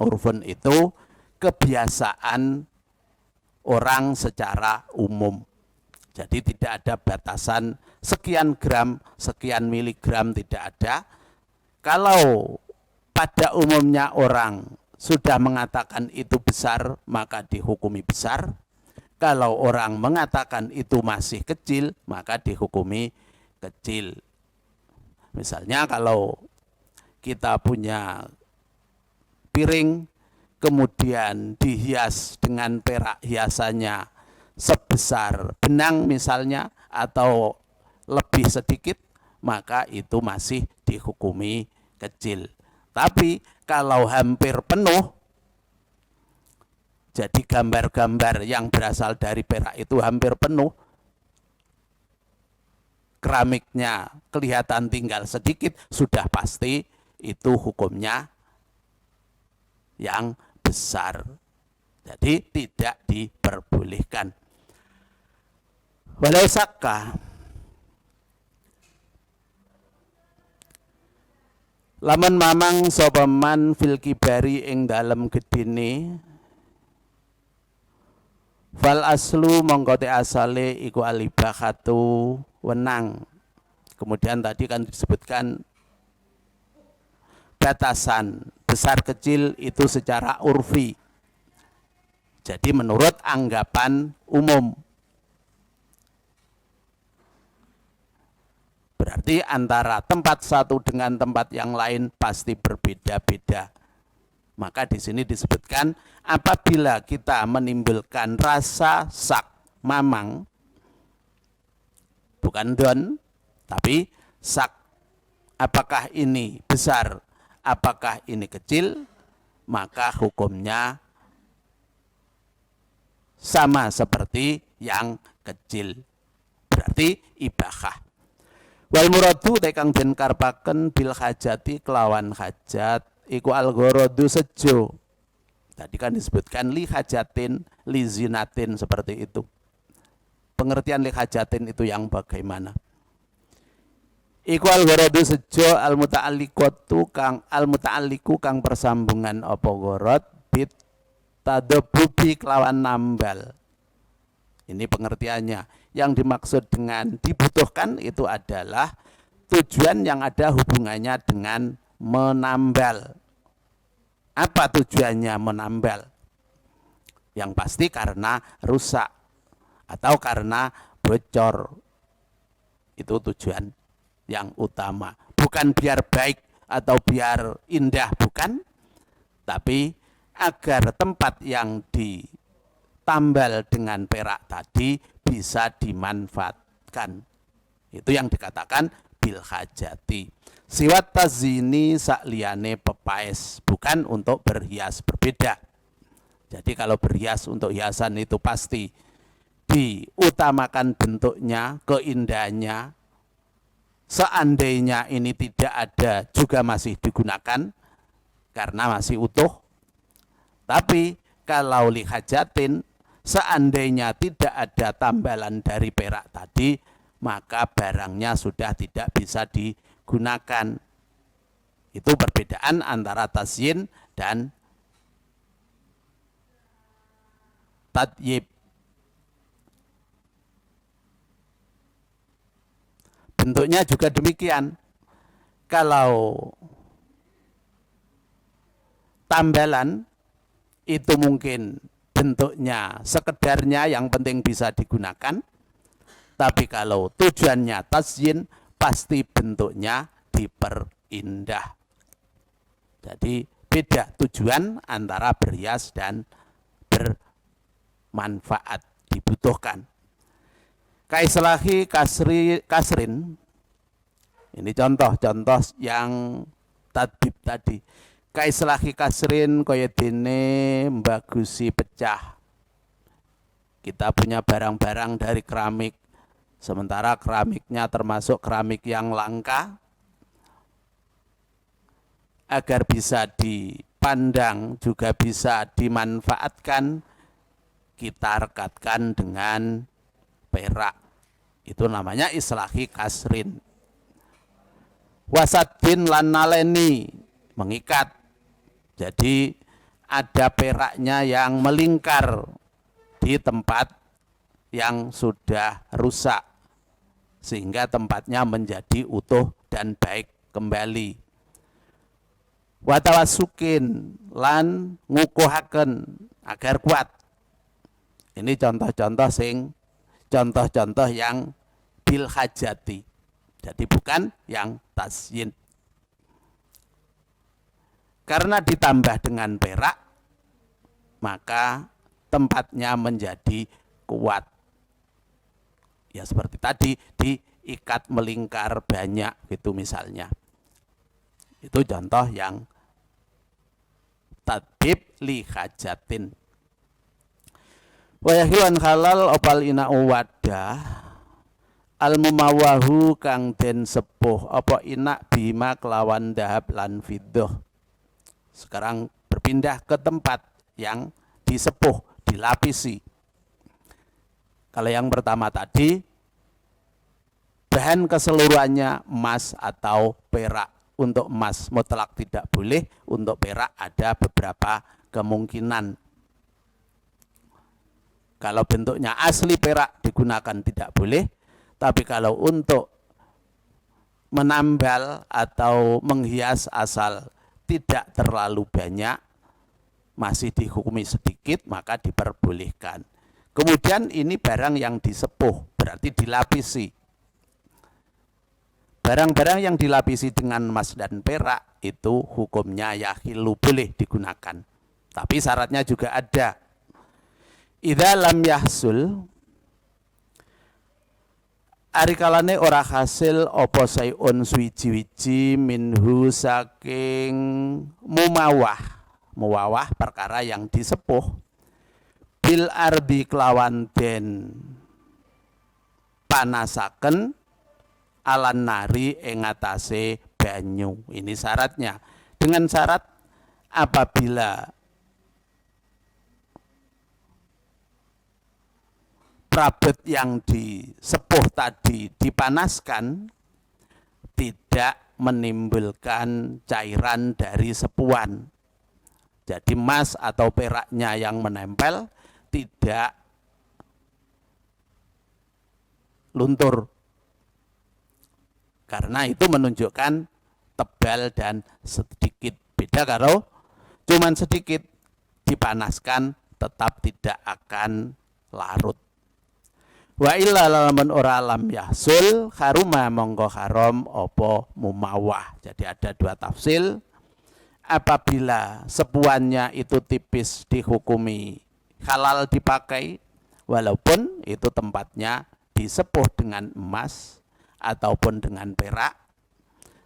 Urfun itu kebiasaan orang secara umum. Jadi tidak ada batasan sekian gram, sekian miligram, tidak ada. Kalau pada umumnya orang sudah mengatakan itu besar, maka dihukumi besar. Kalau orang mengatakan itu masih kecil, maka dihukumi kecil. Misalnya kalau kita punya piring, kemudian dihias dengan perak hiasannya sebesar benang misalnya, atau lebih sedikit, maka itu masih dihukumi kecil. Tapi kalau hampir penuh, jadi gambar-gambar yang berasal dari perak itu hampir penuh, keramiknya kelihatan tinggal sedikit, sudah pasti itu hukumnya yang besar. Jadi tidak diperbolehkan. Walau sakka, lamun mamang sapa man fil kibari ing dalem gedene, fal aslu mongko te asale iku alibahatu wenang. Kemudian tadi kan disebutkan batasan besar kecil itu secara urfi. Jadi menurut anggapan umum. Berarti antara tempat satu dengan tempat yang lain pasti berbeda-beda. Maka di sini disebutkan apabila kita menimbulkan rasa sak mamang, bukan don, tapi sak, apakah ini besar, apakah ini kecil, maka hukumnya sama seperti yang kecil. Berarti ibahah. Wal muradu tekang den karpaken bil hajati kelawan hajat iku al ghorodu sejo. Tadi kan disebutkan li hajatin, li zinatin, seperti itu. Pengertian li hajatin itu yang bagaimana? Iku al ghorodu sejo al muta'alliqatu kang al muta'alliqu kang persambungan apa ghorod bit tadabubi kelawan nambal. Ini pengertiannya. Yang dimaksud dengan dibutuhkan itu adalah tujuan yang ada hubungannya dengan menambal. Apa tujuannya menambal? Yang pasti karena rusak atau karena bocor. Itu tujuan yang utama. Bukan biar baik atau biar indah, bukan. Tapi agar tempat yang ditambal dengan perak tadi bisa dimanfaatkan. Itu yang dikatakan bil hajati. Siwat tazini sakliyane pepaes, bukan untuk berhias, berbeda. Jadi kalau berhias untuk hiasan itu pasti diutamakan bentuknya, keindahannya. Seandainya ini tidak ada juga masih digunakan karena masih utuh. Tapi kalau lihajatin, seandainya tidak ada tambalan dari perak tadi, maka barangnya sudah tidak bisa digunakan. Itu perbedaan antara tazyin dan tadyib. Bentuknya juga demikian. Kalau tambalan itu mungkin bentuknya sekedarnya, yang penting bisa digunakan. Tapi kalau tujuannya tazyin, pasti bentuknya diperindah. Jadi beda tujuan antara berhias dan bermanfaat, dibutuhkan. Kaislahi kasrin, ini contoh-contoh yang tadbib tadi. Kaislahi kasrin kaya dene mbagusi pecah. Kita punya barang-barang dari keramik, sementara keramiknya termasuk keramik yang langka. Agar bisa dipandang, juga bisa dimanfaatkan, kita rekatkan dengan perak. Itu namanya islahi kasrin. Wasadin lan naleni, mengikat. Jadi ada peraknya yang melingkar di tempat yang sudah rusak, sehingga tempatnya menjadi utuh dan baik kembali. Watawasukin lan ngukuhaken agar kuat. Ini contoh-contoh yang bil hajati. Jadi bukan yang tasyin. Karena ditambah dengan perak, maka tempatnya menjadi kuat. Ya seperti tadi, diikat melingkar banyak gitu misalnya. Itu contoh yang tadbib li hajatin. Wayahiwan halal opal ina wadah al mumawahu kang den sepuh apa inak bima kelawan dahab lan fiddah. Sekarang berpindah ke tempat yang disepuh, dilapisi. Kalau yang pertama tadi bahan keseluruhannya emas atau perak. Untuk emas mutlak tidak boleh, untuk perak ada beberapa kemungkinan. Kalau bentuknya asli perak digunakan tidak boleh, tapi kalau untuk menambal atau menghias asal tidak terlalu banyak, masih dihukumi sedikit, maka diperbolehkan. Kemudian ini barang yang disepuh, berarti dilapisi. Barang-barang yang dilapisi dengan emas dan perak itu hukumnya yahilu, boleh digunakan. Tapi syaratnya juga ada. Idza lam yahsul arikalane ora hasil apa sayun suwiji-wiji minhu saking muwawah perkara yang disepuh bil ardi kelawan den panasaken alan nari ing atase banyu. Ini syaratnya. Dengan syarat apabila prabot yang disepuh tadi dipanaskan tidak menimbulkan cairan dari sepuhan. Jadi emas atau peraknya yang menempel tidak luntur. Karena itu menunjukkan tebal dan sedikit. Beda kalau cuman sedikit dipanaskan tetap tidak akan larut. Wa illa lamun ora lam yahsul haruma mongko haram apa mumawah. Jadi ada dua tafsil. Apabila sepuannya itu tipis dihukumi halal dipakai, walaupun itu tempatnya disepuh dengan emas ataupun dengan perak.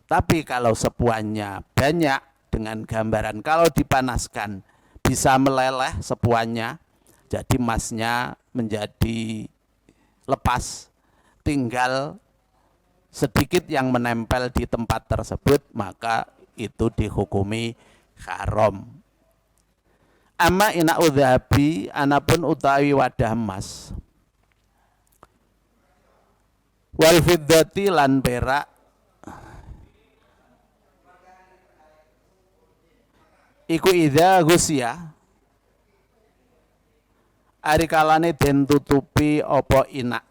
Tapi kalau sepuannya banyak, dengan gambaran kalau dipanaskan bisa meleleh sepuannya, jadi emasnya menjadi lepas, tinggal sedikit yang menempel di tempat tersebut, maka itu dihukumi haram. Amma ina udhabi anapun utawi wadah emas wal fiddati lan perak iku idza gusya arikalane den tutupi apa inak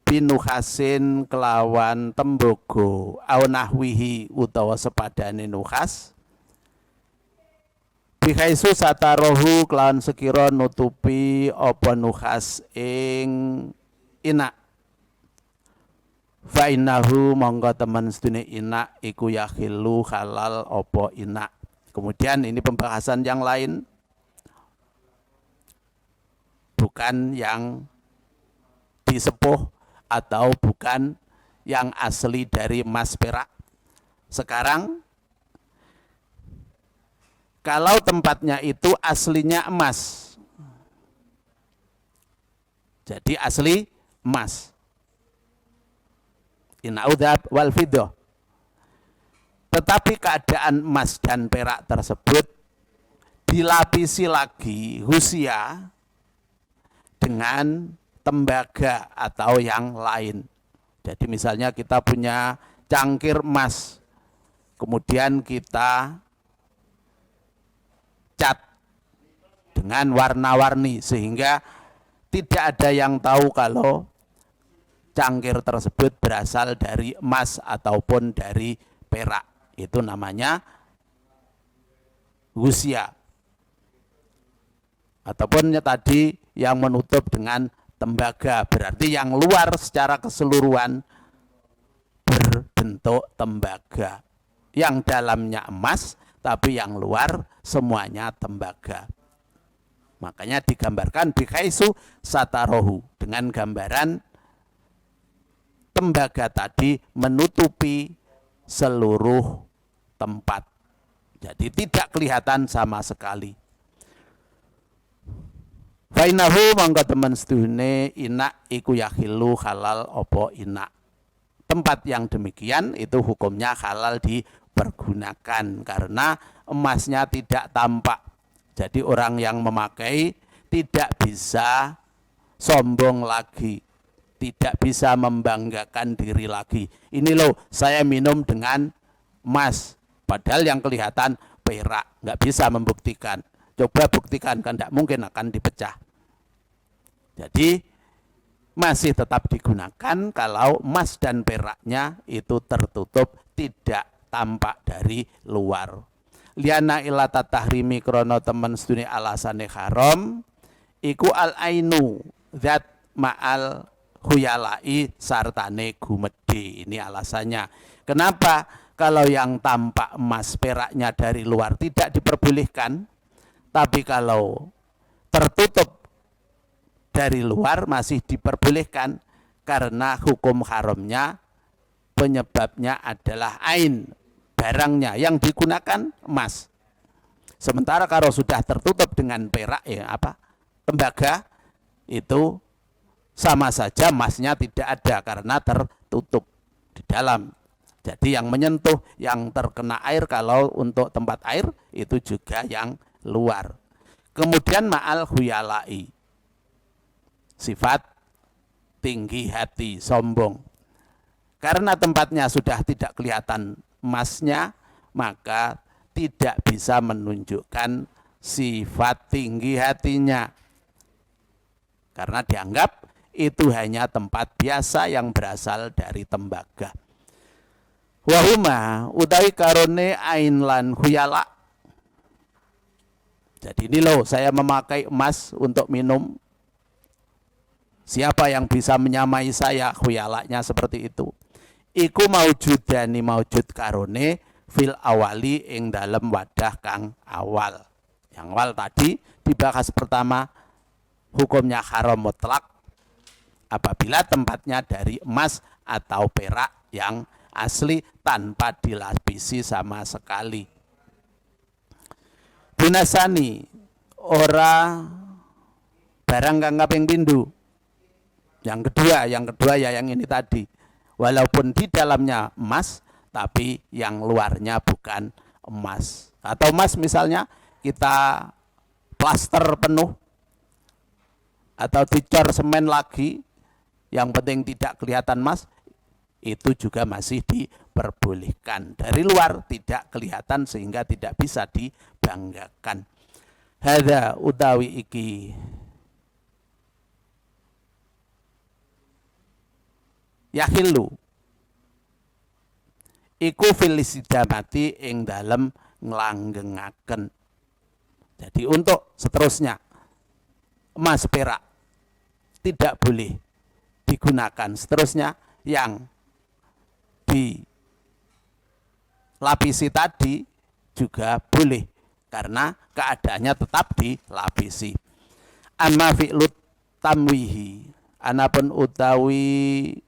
binuhasin kelawan tembogo au nahwihi utawa sepadane nuhas bihaisu satarohu kelawan sekira nutupi apa nuhas ing inak fa innahu monggo temen sedune inak iku yakhillu halal apa inak. Kemudian ini pembahasan yang lain, bukan yang disepuh atau bukan yang asli dari emas perak. Sekarang kalau tempatnya itu aslinya emas, jadi asli emas, inaudhab wal fiddah, tetapi keadaan emas dan perak tersebut dilapisi lagi husia dengan tembaga atau yang lain. Jadi misalnya kita punya cangkir emas, kemudian kita cat dengan warna-warni sehingga tidak ada yang tahu kalau cangkir tersebut berasal dari emas ataupun dari perak. Itu namanya ghusia. Ataupun tadi yang menutup dengan tembaga, berarti yang luar secara keseluruhan berbentuk tembaga. Yang dalamnya emas, tapi yang luar semuanya tembaga. Makanya digambarkan bihaisu satarohu, dengan gambaran tembaga tadi menutupi seluruh tempat. Jadi tidak kelihatan sama sekali. Fainahu mangko temen seduhune inak iku yahilu halal opo inak. Tempat yang demikian itu hukumnya halal dipergunakan karena emasnya tidak tampak. Jadi orang yang memakai tidak bisa sombong lagi, tidak bisa membanggakan diri lagi. Ini loh saya minum dengan emas, padahal yang kelihatan perak, nggak bisa membuktikan. Coba buktikan, kan tidak mungkin akan dipecah. Jadi masih tetap digunakan kalau emas dan peraknya itu tertutup, tidak tampak dari luar. Liana ilata tahrimi krono temen studi alasane haram iku al ainu zat ma'al huyalai sartane gumede. Ini alasannya. Kenapa kalau yang tampak emas peraknya dari luar tidak diperbolehkan, tapi kalau tertutup dari luar masih diperbolehkan karena hukum haramnya penyebabnya adalah ain, barangnya yang digunakan emas. Sementara kalau sudah tertutup dengan perak tembaga itu sama saja emasnya tidak ada karena tertutup di dalam. Jadi yang menyentuh, yang terkena air kalau untuk tempat air itu juga yang luar. Kemudian ma'al huyalai, sifat tinggi hati, sombong. Karena tempatnya sudah tidak kelihatan emasnya, maka tidak bisa menunjukkan sifat tinggi hatinya. Karena dianggap itu hanya tempat biasa yang berasal dari tembaga. Wahuma utawi karone ain lan huyala. Jadi ini loh saya memakai emas untuk minum. Siapa yang bisa menyamai saya khuyalaknya seperti itu? Iku maujudani maujud karone fil awali ing dalam wadah kang awal. Yang awal tadi dibahas pertama hukumnya haram mutlak apabila tempatnya dari emas atau perak yang asli tanpa dilapisi sama sekali. Binasani ora barang kang kaping pindho. Yang kedua ya yang ini tadi. Walaupun di dalamnya emas, tapi yang luarnya bukan emas. Atau emas misalnya kita plaster penuh atau dicor semen lagi, yang penting tidak kelihatan emas, itu juga masih diperbolehkan. Dari luar tidak kelihatan sehingga tidak bisa dibanggakan. Hadza utawi iki yahilu iku filisidamati ing dalem nglanggengaken. Jadi untuk seterusnya emas perak tidak boleh digunakan. Seterusnya yang dilapisi tadi juga boleh karena keadaannya tetap dilapisi. Amma fi'lut tamwihi, anapun utawi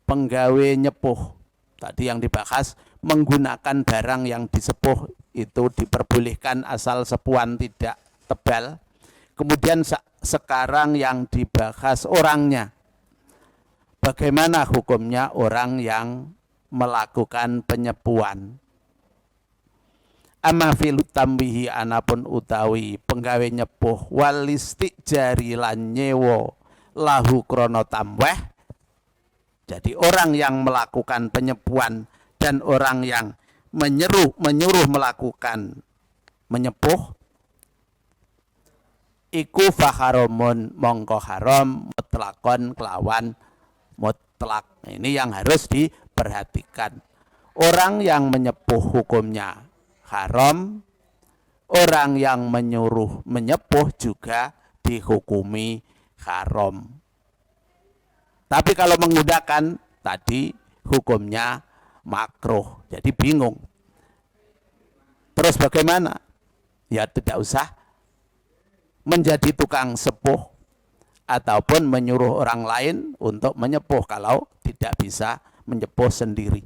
penggawe nyepuh. Tadi yang dibahas menggunakan barang yang disepuh itu diperbolehkan asal sepuhan tidak tebal. Kemudian sekarang yang dibahas orangnya. Bagaimana hukumnya orang yang melakukan penyepuan? Amma fil tamwihi anapun utawi penggawe nyepuh walisti jari lan nyewa lahu krono tamweh. Jadi orang yang melakukan penyepuan dan orang yang menyuruh melakukan menyepuh iku faharamun mongko haram mutlakon kelawan mutlak. Ini yang harus diperhatikan. Orang yang menyepuh hukumnya haram, orang yang menyuruh menyepuh juga dihukumi haram. Tapi kalau menggunakan tadi hukumnya makruh. Jadi bingung. Terus bagaimana? Ya tidak usah menjadi tukang sepuh ataupun menyuruh orang lain untuk menyepuh kalau tidak bisa menyepuh sendiri.